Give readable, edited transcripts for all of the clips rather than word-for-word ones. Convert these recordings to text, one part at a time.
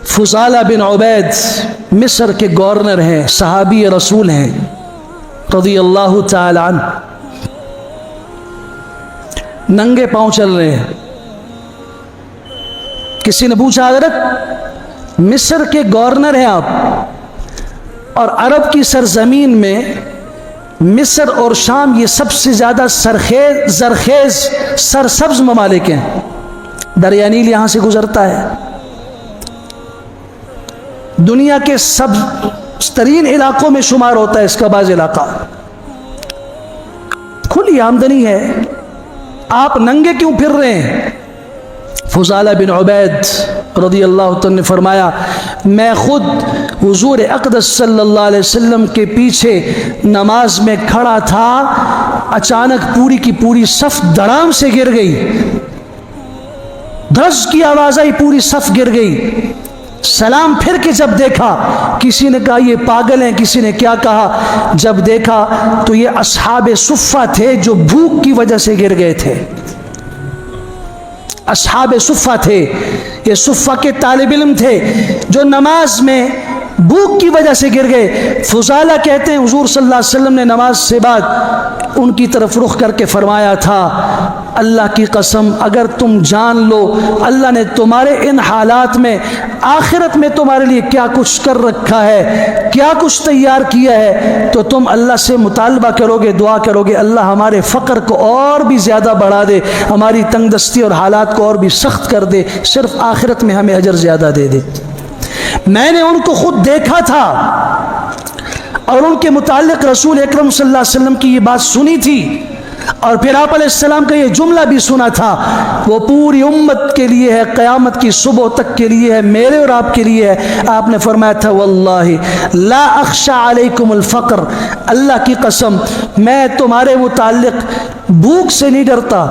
فضالہ بن عبید مصر کے گورنر ہیں، صحابی رسول ہیں رضی اللہ تعالی عنہ، ننگے پاؤں چل رہے ہیں۔ کسی نے پوچھا حضرت مصر کے گورنر ہیں آپ، اور عرب کی سرزمین میں مصر اور شام یہ سب سے زیادہ زرخیز سرسبز ممالک ہیں، دریا نیل یہاں سے گزرتا ہے، دنیا کے سبز ترین علاقوں میں شمار ہوتا ہے اس کا بعض علاقہ، کھلی آمدنی ہے، آپ ننگے کیوں پھر رہے ہیں؟ فضالہ بن عبید رضی اللہ عنہ نے فرمایا میں خود حضور اقدس صلی اللہ علیہ وسلم کے پیچھے نماز میں کھڑا تھا، اچانک پوری کی پوری صف دھڑام سے گر گئی، دھڑس کی آواز آئی، پوری صف گر گئی۔ سلام پھر کے جب دیکھا، کسی نے کہا یہ پاگل ہیں، کسی نے کیا کہا، جب دیکھا تو یہ اصحاب صفہ تھے جو بھوک کی وجہ سے گر گئے تھے، اصحاب صفہ تھے، یہ صفہ کے طالب علم تھے جو نماز میں بھوک کی وجہ سے گر گئے۔ فضالہ کہتے ہیں حضور صلی اللہ علیہ وسلم نے نماز سے بعد ان کی طرف رخ کر کے فرمایا تھا اللہ کی قسم اگر تم جان لو اللہ نے تمہارے ان حالات میں آخرت میں تمہارے لیے کیا کچھ کر رکھا ہے، کیا کچھ تیار کیا ہے، تو تم اللہ سے مطالبہ کرو گے، دعا کرو گے اللہ ہمارے فقر کو اور بھی زیادہ بڑھا دے، ہماری تنگ دستی اور حالات کو اور بھی سخت کر دے، صرف آخرت میں ہمیں اجر زیادہ دے دے۔ میں نے ان کو خود دیکھا تھا اور ان کے متعلق رسول اکرم صلی اللہ علیہ وسلم کی یہ بات سنی تھی، اور پھر آپ علیہ السلام کا یہ جملہ بھی سنا تھا، وہ پوری امت کے لیے ہے، قیامت کی صبح تک کے لیے ہے، میرے اور آپ کے لیے ہے۔ آپ نے فرمایا تھا واللہ لا اخشى علیکم الفقر، اللہ کی قسم میں تمہارے متعلق بھوک سے نہیں ڈرتا،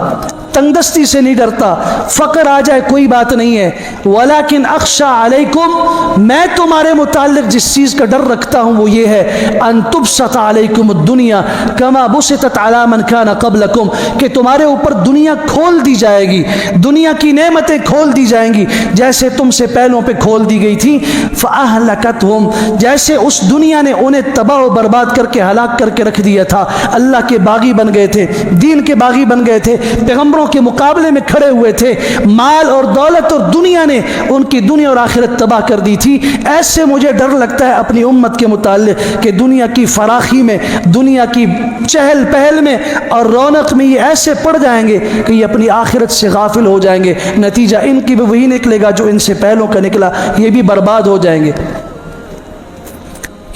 تنگ دستی سے نہیں ڈرتا، فقر آ جائے کوئی بات نہیں ہے، ولیکن اخشى علیکم میں تمہارے متعلق جس چیز کا ڈر رکھتا ہوں وہ یہ ہے ان تبسط علیکم الدنیا کما بسطت علی من کان قبلکم، کہ تمہارے اوپر دنیا کھول دی جائے گی، دنیا کی نعمتیں کھول دی جائیں گی جیسے تم سے پہلوں پہ کھول دی گئی تھی، فاہلکتہم جیسے اس دنیا نے انہیں تباہ و برباد کر کے ہلاک کر کے رکھ دیا تھا، اللہ کے باغی بن گئے تھے، دین کے باغی بن گئے تھے، پیغمبروں کے مقابلے میں کھڑے ہوئے تھے، مال اور دولت اور دنیا نے ان کی دنیا اور آخرت تباہ کر دی تھی۔ ایسے مجھے ڈر لگتا ہے اپنی امت کے متعلق کہ دنیا کی فراخی میں، دنیا کی چہل پہل میں اور رونق میں یہ ایسے پڑ جائیں گے کہ یہ اپنی آخرت سے غافل ہو جائیں گے، نتیجہ ان کی بھی وہی نکلے گا جو ان سے پہلوں کا نکلا، یہ بھی برباد ہو جائیں گے۔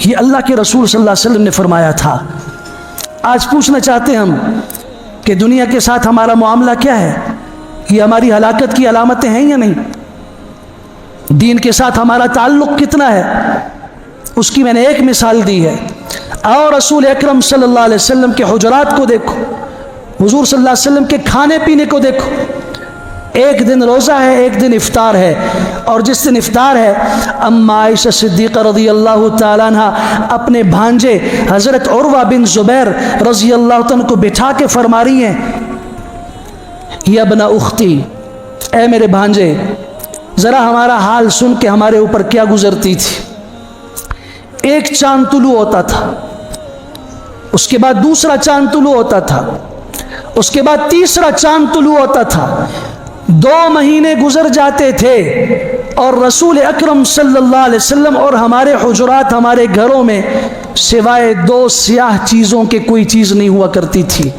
یہ اللہ کے رسول صلی اللہ علیہ وسلم نے فرمایا تھا۔ آج پوچھنا چاہتے ہیں ہم کہ دنیا کے ساتھ ہمارا معاملہ کیا ہے؟ یہ ہماری ہلاکت کی علامتیں ہیں یا نہیں؟ دین کے ساتھ ہمارا تعلق کتنا ہے؟ اس کی میں نے ایک مثال دی ہے، اور رسول اکرم صلی اللہ علیہ وسلم کے حجرات کو دیکھو، حضور صلی اللہ علیہ وسلم کے کھانے پینے کو دیکھو، ایک دن روزہ ہے، ایک دن افطار ہے، اور جس دن افطار ہے اما عائشہ صدیقہ رضی اللہ تعالیٰ عنہ اپنے بھانجے حضرت عروہ بن زبیر رضی اللہ عنہ کو بٹھا کے فرما رہی ہیں یا ابن اختی، اے میرے بھانجے ذرا ہمارا حال سن کے ہمارے اوپر کیا گزرتی تھی۔ ایک چاند طلوع ہوتا تھا، اس کے بعد دوسرا چاند طلوع ہوتا تھا، اس کے بعد تیسرا چاند طلوع ہوتا تھا، 2 مہینے گزر جاتے تھے اور رسول اکرم صلی اللہ علیہ وسلم اور ہمارے حجرات، ہمارے گھروں میں سوائے 2 سیاہ چیزوں کے کوئی چیز نہیں ہوا کرتی تھی۔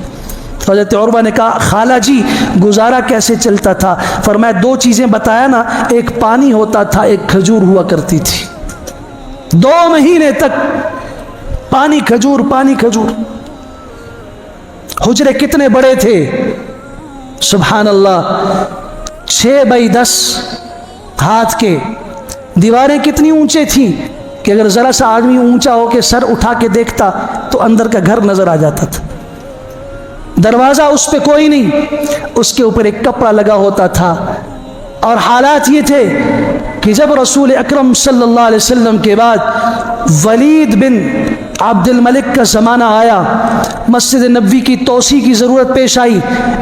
حضرت عروہ نے کہا خالہ جی گزارا کیسے چلتا تھا؟ فرمایا 2 چیزیں بتایا نا، ایک پانی ہوتا تھا، ایک کھجور ہوا کرتی تھی، 2 مہینے تک پانی کھجور پانی کھجور۔ حجرے کتنے بڑے تھے سبحان اللہ، 6 بائی 10 ہاتھ کے، دیواریں کتنی اونچے تھیں کہ اگر ذرا سا آدمی اونچا ہو کے سر اٹھا کے دیکھتا تو اندر کا گھر نظر آ جاتا تھا، دروازہ اس پہ کوئی نہیں، اس کے اوپر ایک کپڑا لگا ہوتا تھا۔ اور حالات یہ تھے کہ جب رسول اکرم صلی اللہ علیہ وسلم کے بعد ولید بن عبد الملک کا زمانہ آیا، مسجد نبوی کی توسیع کی ضرورت پیش آئی،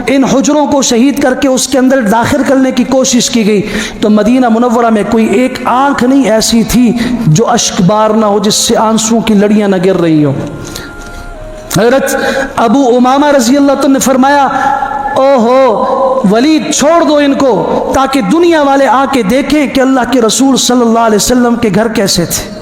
ان حجروں کو شہید کر کے اس کے اندر داخل کرنے کی کوشش کی گئی، تو مدینہ منورہ میں کوئی ایک آنکھ نہیں ایسی تھی جو اشک بار نہ ہو، جس سے آنسوں کی لڑیاں نہ گر رہی ہوں۔ حضرت ابو امامہ رضی اللہ عنہ نے فرمایا، او ہو ولید چھوڑ دو ان کو، تاکہ دنیا والے آ کے دیکھیں کہ اللہ کے رسول صلی اللہ علیہ وسلم کے گھر کیسے تھے۔